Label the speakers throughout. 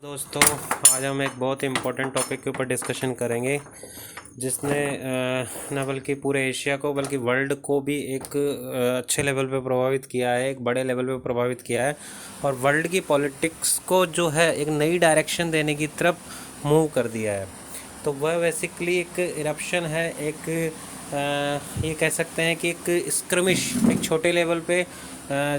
Speaker 1: दोस्तों, आज हम एक बहुत ही इम्पोर्टेंट टॉपिक के ऊपर डिस्कशन करेंगे जिसने न बल्कि पूरे एशिया को बल्कि वर्ल्ड को भी एक अच्छे लेवल पे प्रभावित किया है, एक बड़े लेवल पे प्रभावित किया है और वर्ल्ड की पॉलिटिक्स को जो है एक नई डायरेक्शन देने की तरफ मूव कर दिया है। तो वह बेसिकली एक इरप्शन है, एक ये कह सकते हैं कि एक स्क्रमिश, एक छोटे लेवल पे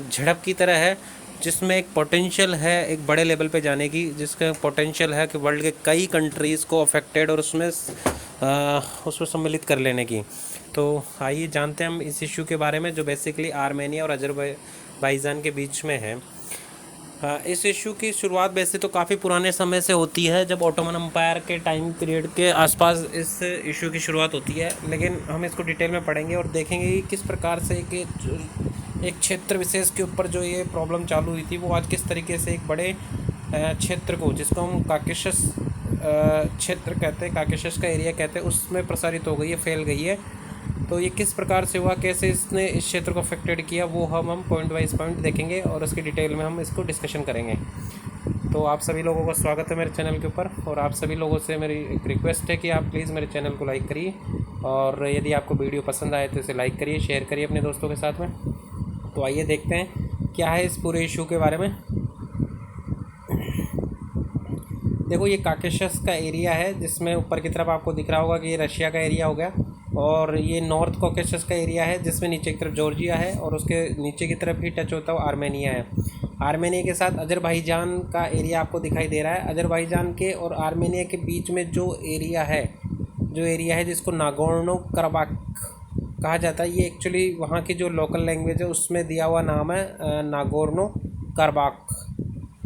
Speaker 1: झड़प की तरह है जिसमें एक पोटेंशियल है एक बड़े लेवल पे जाने की, जिसका पोटेंशियल है कि वर्ल्ड के कई कंट्रीज़ को अफेक्टेड और उसमें सम्मिलित कर लेने की। तो आइए जानते हैं हम इस इशू के बारे में जो बेसिकली आर्मेनिया और अजरबैजान के बीच में है। इस इशू की शुरुआत वैसे तो काफ़ी पुराने समय से होती है, जब ऑटोमन एम्पायर के टाइम पीरियड के आसपास इस इशू की शुरुआत होती है, लेकिन हम इसको डिटेल में पढ़ेंगे और देखेंगे कि किस प्रकार से एक क्षेत्र विशेष के ऊपर जो ये प्रॉब्लम चालू हुई थी वो आज किस तरीके से एक बड़े क्षेत्र को, जिसको हम काकेशस क्षेत्र कहते हैं, काकेशस का एरिया कहते हैं, उसमें प्रसारित हो गई है, फैल गई है। तो ये किस प्रकार से हुआ, कैसे इसने इस क्षेत्र को अफेक्टेड किया, वो हम पॉइंट वाइज पॉइंट देखेंगे और उसकी डिटेल में हम इसको डिस्कशन करेंगे। तो आप सभी लोगों का स्वागत है मेरे चैनल के ऊपर, और आप सभी लोगों से मेरी एक रिक्वेस्ट है कि आप प्लीज़ मेरे चैनल को लाइक करिए, और यदि आपको वीडियो पसंद आए तो इसे लाइक करिए, शेयर करिए अपने दोस्तों के साथ में। तो आइए देखते हैं क्या है इस पूरे इशू के बारे में। देखो, ये काकेशस का एरिया है जिसमें ऊपर की तरफ आपको दिख रहा होगा कि ये रशिया का एरिया हो गया, और ये नॉर्थ कॉकेशस का एरिया है जिसमें नीचे की तरफ जॉर्जिया है और उसके नीचे की तरफ ही टच होता हुआ आर्मेनिया है। आर्मेनिया के साथ अजरबैजान का एरिया आपको दिखाई दे रहा है। अजरबैजान के और आर्मेनिया के बीच में जो एरिया है जिसको नागोर्नो कराबाख कहा जाता है, ये एक्चुअली वहाँ की जो लोकल लैंग्वेज है उसमें दिया हुआ नाम है नागोर्नो कराबाख।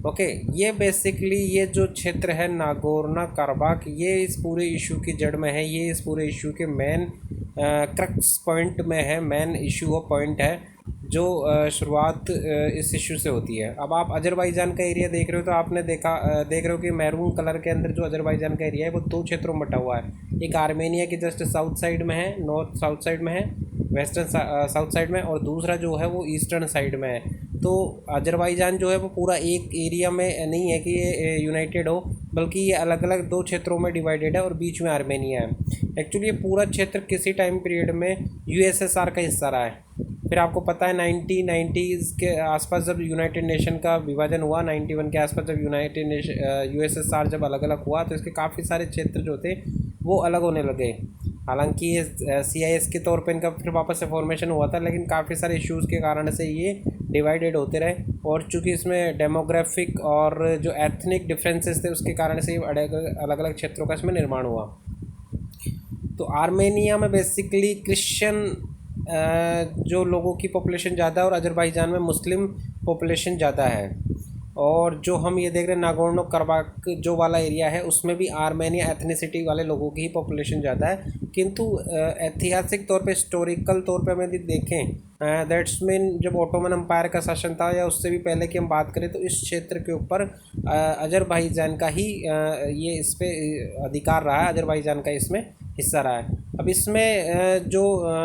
Speaker 1: ओके, ये बेसिकली ये जो क्षेत्र है नागोर्नो कराबाख, ये इस पूरे इशू की जड़ में है, ये इस पूरे इशू के मेन क्रक्स पॉइंट में है, मेन इशू और पॉइंट है जो शुरुआत इस इशू से होती है। अब आप अजरबैजान का एरिया देख रहे हो तो आपने देख रहे हो कि मैरून कलर के अंदर जो अजरबैजान का एरिया है वो दो क्षेत्रों में बटा हुआ है। एक आर्मेनिया की जस्ट साउथ साइड में है, नॉर्थ साउथ साइड में है, वेस्टर्न साउथ साइड में, और दूसरा जो है वो ईस्टर्न साइड में है। तो अजरबैजान जो है वो पूरा एक एरिया में नहीं है कि ये यूनाइटेड हो, बल्कि ये अलग अलग दो क्षेत्रों में डिवाइडेड है और बीच में आर्मेनिया है। एक्चुअली ये पूरा क्षेत्र किसी टाइम पीरियड में यूएसएसआर का हिस्सा रहा है। फिर आपको पता है 1990s के आसपास जब यूनाइटेड नेशन का विभाजन हुआ, 91 के आसपास जब यूएसएसआर जब अलग अलग हुआ तो इसके काफ़ी सारे क्षेत्र जो थे वो अलग होने लगे। हालांकि ये CIS के तौर पे इनका फिर वापस से फॉर्मेशन हुआ था, लेकिन काफ़ी सारे इश्यूज़ के कारण से ये डिवाइडेड होते रहे, और चूँकि इसमें डेमोग्राफिक और जो एथनिक डिफरेंसेस थे उसके कारण से अलग अलग क्षेत्रों का इसमें निर्माण हुआ। तो आर्मेनिया में बेसिकली क्रिश्चियन जो लोगों की पॉपुलेशन ज़्यादा है और अजरबैजान में मुस्लिम पॉपुलेशन ज़्यादा है। और जो हम ये देख रहे हैं नागोर्नो कराबाख जो वाला एरिया है उसमें भी आर्मेनिया एथनिसिटी वाले लोगों की ही पॉपुलेशन ज़्यादा है, किंतु ऐतिहासिक तौर पे, हिस्टोरिकल तौर पे हम यदि देखें, दैट्स मीन जब ऑटोमन एम्पायर का शासन था या उससे भी पहले की हम बात करें, तो इस क्षेत्र के ऊपर अजरबैजान का ही ये इस पर अधिकार रहा है, अजरबैजान का इसमें हिस्सा रहा है। अब इसमें जो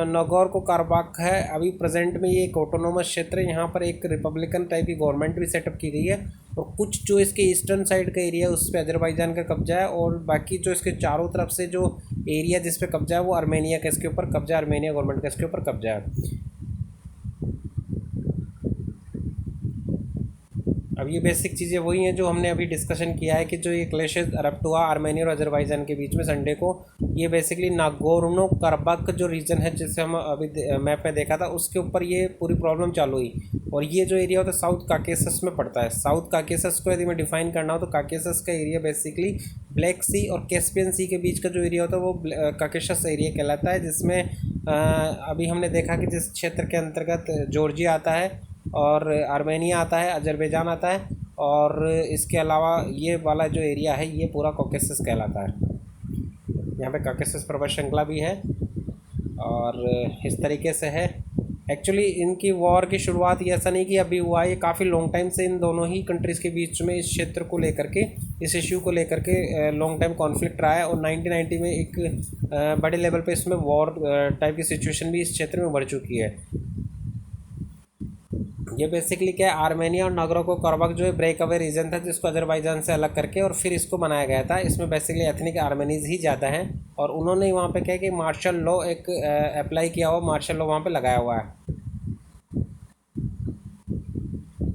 Speaker 1: नागोर्नो कराबाख है, अभी प्रेजेंट में ये एक ऑटोनोमस क्षेत्र है, यहाँ पर एक रिपब्लिकन टाइप की गवर्नमेंट भी सेटअप की गई है, और कुछ जो इसके ईस्टर्न साइड का एरिया है उस पर अजरबैजान का कब्जा है, और बाकी जो इसके चारों तरफ से जो एरिया जिस पे कब्जा है वो आर्मेनिया का इसके ऊपर कब्जा, आर्मेनिया गवर्नमेंट का इसके ऊपर कब्जा है। अब ये बेसिक चीज़ें वही हैं जो हमने अभी डिस्कशन किया है कि जो ये क्लैशेस अरप्ट हुआ आर्मेनिया और अजरबैजान के बीच में संडे को, ये बेसिकली नागोर्नो कराबाख जो रीजन है जिसे हम अभी मैप में देखा था उसके ऊपर ये पूरी प्रॉब्लम चालू हुई। और ये जो एरिया होता है साउथ काकेशस में पड़ता है। साउथ काकेशस को यदि मैं डिफाइन करना हो तो काकेशस का एरिया बेसिकली ब्लैक सी और कैस्पियन सी के बीच का जो एरिया होता है वो काकेशस एरिया कहलाता है, जिसमें अभी हमने देखा कि जिस क्षेत्र के अंतर्गत जॉर्जिया आता है और आर्मेनिया आता है, अजरबैजान आता है, और इसके अलावा ये वाला जो एरिया है ये पूरा कॉकेसस कहलाता है। यहाँ पे कॉकेसस पर्वत श्रृंखला भी है और इस तरीके से है। एक्चुअली इनकी वॉर की शुरुआत ये ऐसा नहीं कि अभी हुआ है, ये काफ़ी लॉन्ग टाइम से इन दोनों ही कंट्रीज़ के बीच में इस क्षेत्र को लेकर के, इस इश्यू को लेकर के लॉन्ग टाइम कॉन्फ्लिक्ट रहा है, और 1990 में एक बड़े लेवल पे इसमें वॉर टाइप की सिचुएशन भी इस क्षेत्र में बढ़ चुकी है। ये बेसिकली क्या है, आर्मेनिया और नागोर्नो कराबाख जो है ब्रेक अवे रीजन था जिसको अजरबैजान से अलग करके और फिर इसको बनाया गया था। इसमें बेसिकली एथनिक आर्मेनीज ही ज़्यादा हैं और उन्होंने वहाँ पे क्या है कि मार्शल लॉ एक अप्लाई किया हुआ, मार्शल लॉ वहाँ पे लगाया हुआ है।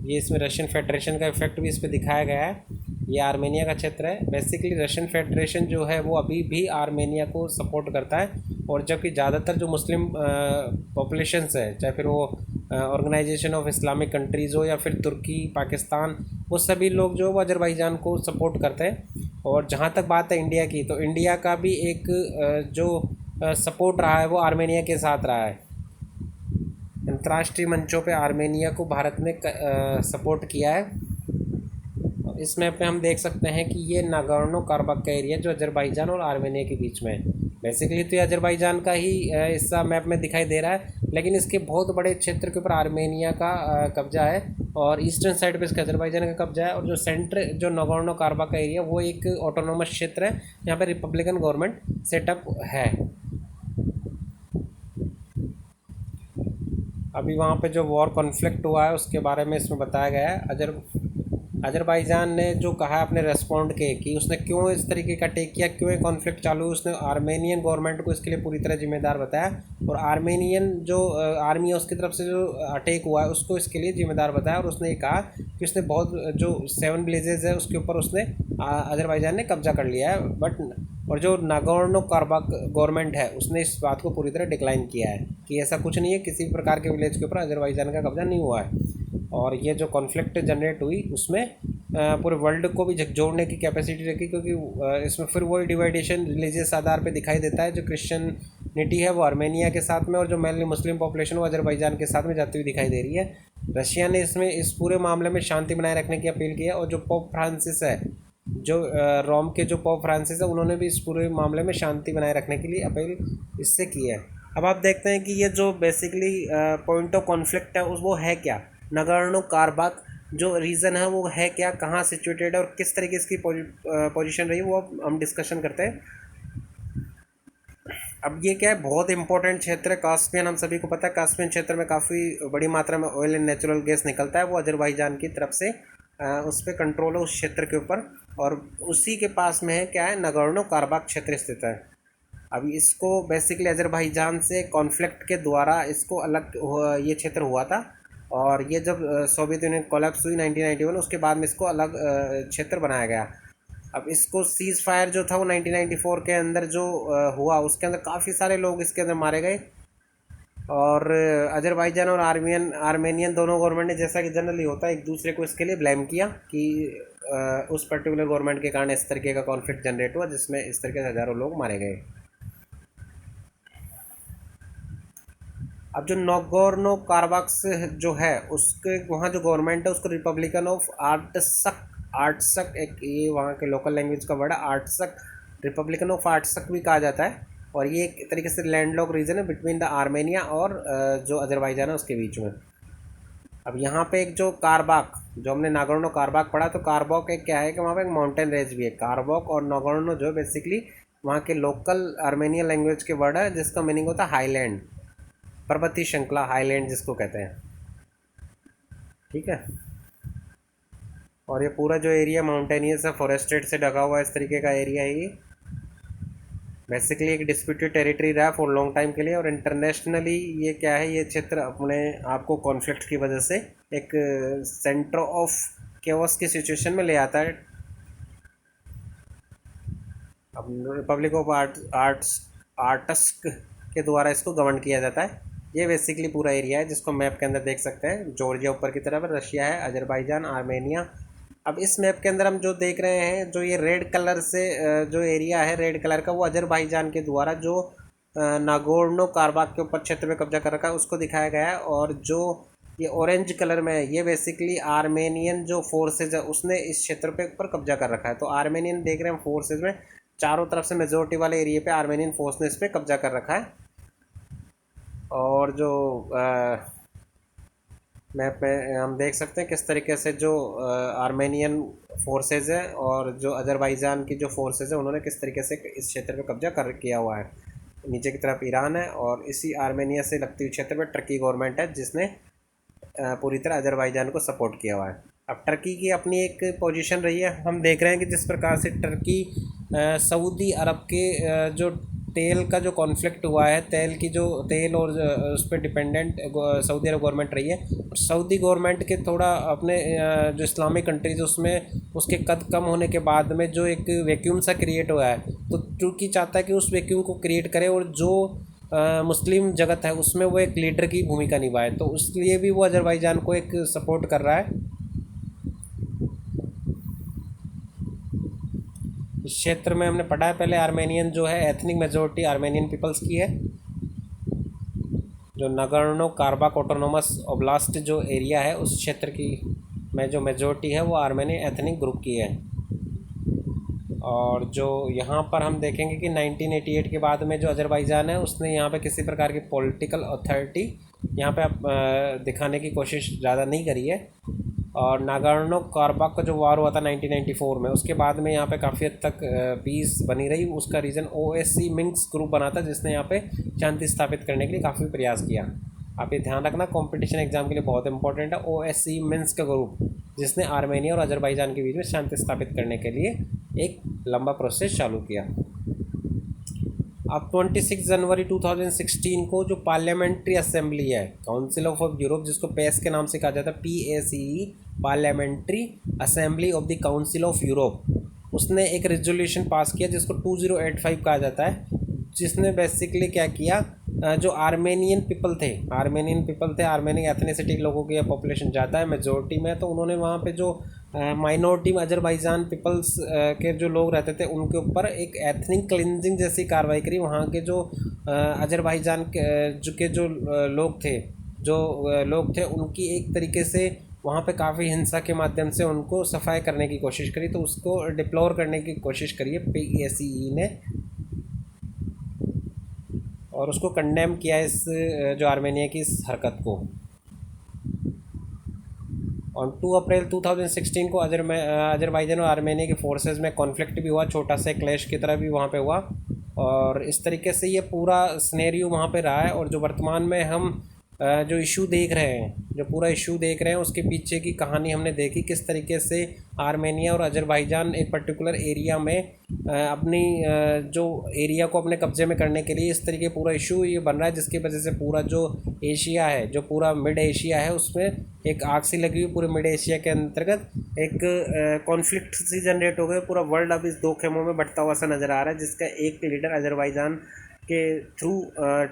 Speaker 1: ये इसमें रशियन फेडरेशन का इफेक्ट भी इस पर दिखाया गया है। ये आर्मेनिया का क्षेत्र है। बेसिकली रशियन फेडरेशन जो है वो अभी भी आर्मेनिया को सपोर्ट करता है, और जबकि ज़्यादातर जो मुस्लिम पॉपुलेशंस है, चाहे फिर वो ऑर्गेनाइजेशन ऑफ इस्लामिक कंट्रीज़ हो या फिर तुर्की, पाकिस्तान, वो सभी लोग जो वो अजरबैजान को सपोर्ट करते हैं। और जहाँ तक बात है इंडिया की, तो इंडिया का भी एक जो सपोर्ट रहा है वो आर्मेनिया के साथ रहा है। अंतर्राष्ट्रीय मंचों पे आर्मेनिया को भारत ने सपोर्ट किया है। इस मैप में हम देख सकते हैं कि ये नागोर्नो कराबाख का एरिया जो अजरबैजान और आर्मेनिया के बीच में है। बेसिकली तो ये अजरबैजान का ही हिस्सा मैप में दिखाई दे रहा है, लेकिन इसके बहुत बड़े क्षेत्र के ऊपर आर्मेनिया का कब्जा है और ईस्टर्न साइड पे इसका अजरबैजान का कब्जा है। और जो सेंटर जो नागोर्नो कराबाख का एरिया वो एक ऑटोनोमस क्षेत्र है, यहाँ पर रिपब्लिकन गवर्नमेंट सेटअप है। अभी वहाँ पे जो वॉर कॉन्फ्लिक्ट हुआ है उसके बारे में इसमें बताया गया है। अजरबैजान ने जो कहा अपने रेस्पॉन्ड के कि उसने क्यों इस तरीके का टेक किया, क्यों ये कॉन्फ्लिक्ट चालू, उसने आर्मेनियन गवर्नमेंट को इसके लिए पूरी तरह जिम्मेदार बताया, और आर्मेनियन जो आर्मी है उसकी तरफ से जो अटैक हुआ है उसको इसके लिए जिम्मेदार बताया। और उसने ये कहा कि उसने बहुत जो 7 विलेजेस है उसके ऊपर उसने अजरबैजान ने कब्जा कर लिया है। बट और जो नागोर्नो कराबाख गवर्नमेंट है उसने इस बात को पूरी तरह डिक्लाइन किया है कि ऐसा कुछ नहीं है, किसी भी प्रकार के विलेज के ऊपर अजरबैजान का कब्जा नहीं हुआ है। और ये जो कॉन्फ्लिक्ट जनरेट हुई उसमें पूरे वर्ल्ड को भी झकझोरने की कैपेसिटी रखी, क्योंकि इसमें फिर वही डिवाइडेशन रिलीजियस आधार पे दिखाई देता है। जो क्रिश्चियनिटी है वो आर्मेनिया के साथ में, और जो मेनली मुस्लिम पॉपुलेशन वो अजरबैजान के साथ में जाती हुई दिखाई दे रही है। रशिया ने इसमें इस पूरे मामले में शांति बनाए रखने की अपील की है, और जो पोप फ्रांसिस है, जो रोम के जो पोप फ्रांसिस है, उन्होंने भी इस पूरे मामले में शांति बनाए रखने के लिए अपील इससे की है। अब आप देखते हैं कि ये जो बेसिकली पॉइंट ऑफ कॉन्फ्लिक्ट है उस वो है क्या, नागोर्नो कराबाख जो रीज़न है वो है क्या, कहाँ सिचुएटेड है और किस तरीके इसकी पोजीशन रही, वो हम डिस्कशन करते हैं। अब ये क्या है, बहुत इंपॉर्टेंट क्षेत्र है कास्पियन। हम सभी को पता है कास्पियन क्षेत्र में काफ़ी बड़ी मात्रा में ऑयल एंड नेचुरल गैस निकलता है, वो अजरबैजान की तरफ से उस पर कंट्रोल है उस क्षेत्र के ऊपर। और उसी के पास में है क्या है, नागोर्नो कराबाख क्षेत्र स्थित है। अभी इसको बेसिकली अजरबैजान से कॉन्फ्लिक्ट के द्वारा इसको अलग ये क्षेत्र हुआ था, और ये जब सोवियत यूनियन कोलैप्स हुई 1991 उसके बाद में इसको अलग क्षेत्र बनाया गया। अब इसको सीज़ फायर जो था वो 1994 के अंदर जो हुआ उसके अंदर काफ़ी सारे लोग इसके अंदर मारे गए। और अजरबैजान और आर्मेनियन दोनों गवर्नमेंट ने, जैसा कि जनरली होता है, एक दूसरे को इसके लिए ब्लेम किया कि उस पर्टिकुलर गवर्नमेंट के कारण इस तरीके का कॉन्फ्लिक्ट जनरेट हुआ जिसमें इस तरीके से हज़ारों लोग मारे गए। अब जो नागोर्नो कराबाख जो है उसके वहाँ जो गवर्नमेंट है उसको रिपब्लिकन ऑफ आर्टसक एक ये वहाँ के लोकल लैंग्वेज का वर्ड है, आर्टसक, रिपब्लिकन ऑफ आर्टसक भी कहा जाता है। और ये एक तरीके से लैंडलॉक रीजन है बिटवीन द आर्मेनिया और जो अजरबैजान है उसके बीच में। अब यहाँ पे एक जो कराबाख, जो हमने नागोर्नो कराबाख पढ़ा, तो कराबाख एक क्या है कि वहाँ पे एक माउंटेन रेंज भी है। कराबाख और नागोर्नो जो है बेसिकली वहाँ के लोकल आर्मेनियन लैंग्वेज के वर्ड है जिसका मीनिंग होता है हाईलैंड, पर्वतीय श्रृंखला, हाईलैंड जिसको कहते हैं। ठीक है। और ये पूरा जो एरिया माउंटेनियस है, फॉरेस्टेड से ढका हुआ इस तरीके का एरिया है। ये बेसिकली एक डिस्प्यूटेड टेरिटरी रहा फॉर लॉन्ग टाइम के लिए, और इंटरनेशनली ये क्या है, ये क्षेत्र अपने आप को कॉन्फ्लिक्ट की वजह से एक सेंटर ऑफ केओस की सिचुएशन में ले आता है। अब रिपब्लिक ऑफ आर्टस्क के द्वारा इसको गवर्न किया जाता है। ये बेसिकली पूरा एरिया है जिसको मैप के अंदर देख सकते हैं। जॉर्जिया ऊपर की तरफ है, रशिया है, अजरबैजान, आर्मेनिया। अब इस मैप के अंदर हम जो देख रहे हैं, जो ये रेड कलर से जो एरिया है रेड कलर का, वो अजरबैजान के द्वारा जो नागोर्नो कराबाख के ऊपर क्षेत्र में कब्जा कर रखा है उसको दिखाया गया है। और जो ये ऑरेंज कलर में है ये बेसिकली आर्मेनियन जो फोर्सेज है उसने इस क्षेत्र पे ऊपर कब्जा कर रखा है। तो आर्मेनियन देख रहे हैं फोर्सेज में चारों तरफ से मेजोरिटी वाले एरिया पे आर्मेनियन फोर्स ने इस पर कब्जा कर रखा है। और जो मैप में हम देख सकते हैं किस तरीके से जो आर्मेनियन फोर्सेज है और जो अजरबैजान की जो फोर्सेज है उन्होंने किस तरीके से इस क्षेत्र पे कब्जा कर किया हुआ है। नीचे की तरफ ईरान है और इसी आर्मेनिया से लगती हुई क्षेत्र में टर्की गवर्नमेंट है जिसने पूरी तरह अज़रबैजान को सपोर्ट किया हुआ है। अब टर्की की अपनी एक पोजीशन रही है। हम देख रहे हैं कि जिस प्रकार से टर्की सऊदी अरब के जो तेल का जो कॉन्फ्लिक्ट हुआ है, तेल और उस पर डिपेंडेंट सऊदी अरब गवर्नमेंट रही है। और सऊदी गवर्नमेंट के थोड़ा अपने जो इस्लामिक कंट्रीज उसमें उसके कद कम होने के बाद में जो एक वैक्यूम सा क्रिएट हुआ है, तो तुर्की चाहता है कि उस वैक्यूम को क्रिएट करे और जो मुस्लिम जगत है उसमें वो एक लीडर की भूमिका निभाए। तो उसलिए भी वो अज़रबैजान को एक सपोर्ट कर रहा है। इस क्षेत्र में हमने पढ़ा है पहले, आर्मेनियन जो है एथनिक मेजोरिटी आर्मेनियन पीपल्स की है। जो नगर्नो कारबाख ऑटोनोमस ओब्लास्ट जो एरिया है उस क्षेत्र की में जो मेजोरिटी है वो आर्मेनियन एथनिक ग्रुप की है। और जो यहाँ पर हम देखेंगे कि 1988 के बाद में जो अज़रबैजान है उसने यहाँ पे किसी प्रकार की पॉलिटिकल अथॉरिटी यहाँ पे दिखाने की कोशिश ज़्यादा नहीं करी है। और नागर्नो कारबाख का जो वार हुआ था 1994 में, उसके बाद में यहाँ पे काफ़ी हद तक पीस बनी रही। उसका रीज़न OSCE मिन्स्क ग्रुप बना था जिसने यहाँ पे शांति स्थापित करने के लिए काफ़ी प्रयास किया। आप ये ध्यान रखना, कंपटीशन एग्जाम के लिए बहुत इंपॉर्टेंट है। OSCE मिन्स्क का ग्रुप जिसने आर्मेनिया और अज़रबैजान के बीच में शांति स्थापित करने के लिए एक लंबा प्रोसेस चालू किया। अब 26 जनवरी 2016 को जो पार्लियामेंट्री असेंबली है काउंसिल ऑफ यूरोप, जिसको PACE के नाम से कहा जाता है, PACE parliamentary assembly of the council of Europe, उसने एक रेजोल्यूशन पास किया जिसको 2085 कहा जाता है। जिसने बेसिकली क्या किया, जो आर्मेनियन पीपल थे, आर्मेनियन एथनिसिटी लोगों की पॉपुलेशन ज़्यादा है, मेजोरिटी में, तो उन्होंने वहाँ पे जो माइनॉरिटी में अज़रबैजान पीपल्स के जो लोग रहते थे उनके ऊपर एक एथनिक क्लिनजिंग जैसी कार्रवाई करी। वहाँ के जो अज़रबैजान के जो लोग थे उनकी एक तरीके से वहाँ पे काफ़ी हिंसा के माध्यम से उनको सफाई करने की कोशिश करी, तो उसको डिप्लोर करने की कोशिश करी है PACE ने और उसको कंडेम किया इस जो आर्मेनिया की इस हरकत को। और 2 अप्रैल 2016 को अज़रबैजान और आर्मेनिया की फोर्सेस में कॉन्फ्लिक्ट भी हुआ, छोटा सा क्लैश की तरह भी वहाँ पे हुआ। और इस तरीके से ये पूरा स्नेरियो वहाँ पे रहा है। और जो वर्तमान में हम जो इशू देख रहे हैं उसके पीछे की कहानी हमने देखी, किस तरीके से आर्मेनिया और अज़रबैजान एक पर्टिकुलर एरिया में अपनी जो एरिया को अपने कब्जे में करने के लिए इस तरीके पूरा इशू ये बन रहा है, जिसकी वजह से पूरा जो एशिया है, जो पूरा मिड एशिया है, उसमें एक आग सी लगी हुई। पूरे मिड एशिया के अंतर्गत एक कॉन्फ्लिक्ट सी जनरेट हो गए। पूरा वर्ल्ड अब इस दो खेमों में बंटता हुआ सा नज़र आ रहा है, जिसका एक लीडर अज़रबैजान के थ्रू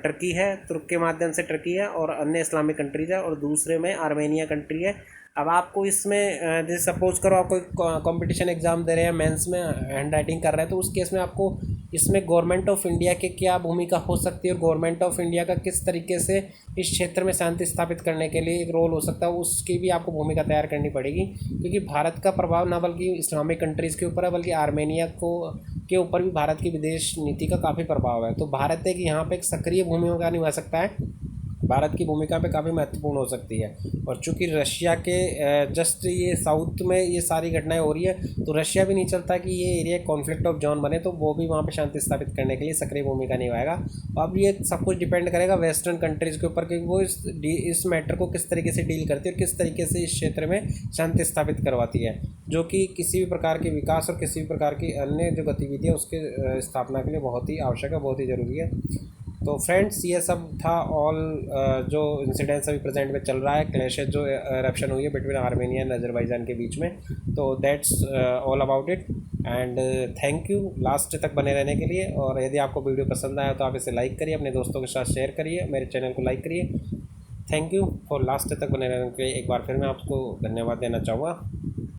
Speaker 1: टर्की है, तुर्क के माध्यम से टर्की है और अन्य इस्लामिक कंट्रीज है, और दूसरे में आर्मेनिया कंट्री है। अब आपको इसमें जैसे सपोज करो आप कोई कंपटीशन एग्ज़ाम दे रहे हैं, मेंस में हैंड राइटिंग कर रहे हैं, तो उस केस में आपको इसमें गवर्नमेंट ऑफ इंडिया के क्या भूमिका हो सकती है और गवर्नमेंट ऑफ इंडिया का किस तरीके से इस क्षेत्र में शांति स्थापित करने के लिए एक रोल हो सकता है, उसकी भी आपको भूमिका तैयार करनी पड़ेगी। क्योंकि भारत का प्रभाव ना बल्कि इस्लामिक कंट्रीज़ के ऊपर है, बल्कि आर्मेनिया के ऊपर भी भारत की विदेश नीति का काफ़ी प्रभाव है। तो भारत एक यहाँ पे एक सक्रिय भूमिका निभा सकता है, भारत की भूमिका पे काफ़ी महत्वपूर्ण हो सकती है। और चूंकि रशिया के जस्ट ये साउथ में ये सारी घटनाएं हो रही है, तो रशिया भी नहीं चलता कि ये एरिया कॉन्फ्लिक्ट ऑफ जोन बने, तो वो भी वहाँ पे शांति स्थापित करने के लिए सक्रिय भूमिका निभाएगा। अब ये सब कुछ डिपेंड करेगा वेस्टर्न कंट्रीज़ के ऊपर कि वो इस मैटर को किस तरीके से डील करती है और किस तरीके से इस क्षेत्र में शांति स्थापित करवाती है, जो कि किसी भी प्रकार के विकास और किसी भी प्रकार की अन्य जो गतिविधियाँ उसके स्थापना के लिए बहुत ही आवश्यक है, बहुत ही ज़रूरी है। तो फ्रेंड्स, ये सब था ऑल जो इंसिडेंट्स अभी प्रेजेंट में चल रहा है, क्लैशेज जो एरप्शन हुई है बिटवीन आर्मेनिया एंड अज़रबैजान के बीच में। तो that's all about it and thank you last तक बने रहने के लिए। और यदि आपको वीडियो पसंद आया तो आप इसे लाइक करिए, अपने दोस्तों के साथ शेयर करिए, मेरे चैनल को लाइक करिए। थैंक यू फॉर लास्ट तक बने रहने के लिए। एक बार फिर मैं आपको धन्यवाद देना चाहूँगा।